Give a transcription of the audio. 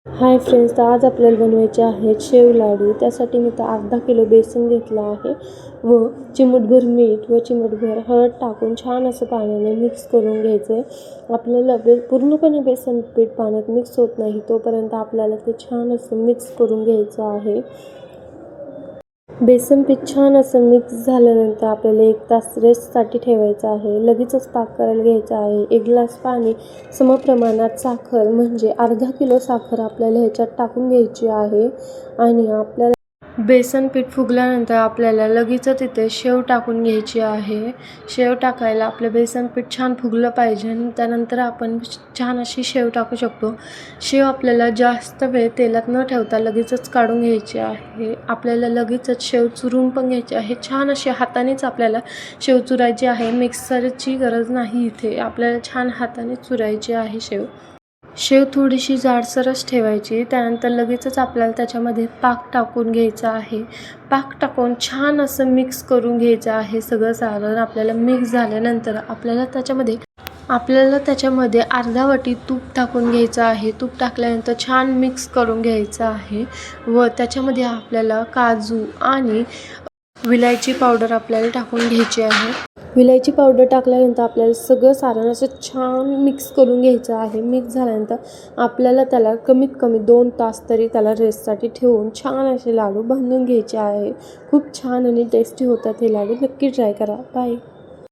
Hi friends, तर आज आपल्याला बनवायचे आहेत शेव लाडू। त्यासाठी मी तर अर्धा किलो बेसन घेतला आहे व चिमूटभर मीठ व चिमूटभर हळद टाकून छान असं पाण्याने मिक्स करून घ्यायचं आहे। आपल्याला पूर्णपणे बेसन पीठ पाण्यात मिक्स होत नाही तोपर्यंत आपल्याला ते छान असं मिक्स करून घ्यायचं आहे। बेसन पीठ छान असं मिक्स झाल्यानंतर आपल्याला 1 तास रेस्टसाठी ठेवायचं आहे। लगेचच पाक करायला घ्यायचा आहे। 1 ग्लास पाणी, समप्रमाणात साखर म्हणजे अर्धा किलो साखर आपल्याला ह्याच्यात टाकून घ्यायची आहे आणि आपल्याला बेसन पीठ फुगल्यानंतर आपल्याला लगेचच इथे शेव टाकून घ्यायची आहे। शेव टाकायला आपलं बेसन पीठ छान फुगलं पाहिजे, त्यानंतर आपण छान अशी शेव टाकू शकतो। शेव आपल्याला जास्त वेळ तेलात न ठेवता लगेचच काढून घ्यायची आहे। आपल्याला लगेचच शेव चुरून पण घ्यायची आहे। छान अशी हातानेच आपल्याला शेव चुरायची आहे, मिक्सरची गरज नाही। इथे आपल्याला छान हाताने चुरायची आहे शेव। शेव थोडीशी जाडसरच ठेवायची। त्यानंतर लगेचच आपल्याला त्याच्यामध्ये पाक टाकून घ्यायचा आहे। पाक टाकून छान असं मिक्स करून घ्यायचं आहे। सगळं सारण आपल्याला मिक्स झाल्यानंतर आपल्याला त्याच्यामध्ये अर्धा वाटी तूप टाकून घ्यायचं आहे। तूप टाकल्यानंतर छान मिक्स करून घ्यायचं आहे व त्याच्यामध्ये आपल्याला काजू आणि विलायची पावडर आपल्याला टाकून घ्यायची आहे। विलायची पावडर टाकल्यानंतर आपल्याला सगळं सारण असं छान मिक्स करून घ्यायचं आहे। मिक्स झाल्यानंतर आपल्याला त्याला कमीत कमी 2 तास तरी त्याला रेस्टसाठी ठेवून छान असे लाडू बांधून घ्यायचे आहे। खूप छान आणि टेस्टी होतात हे लाडू, नक्की ट्राय करा। बाय।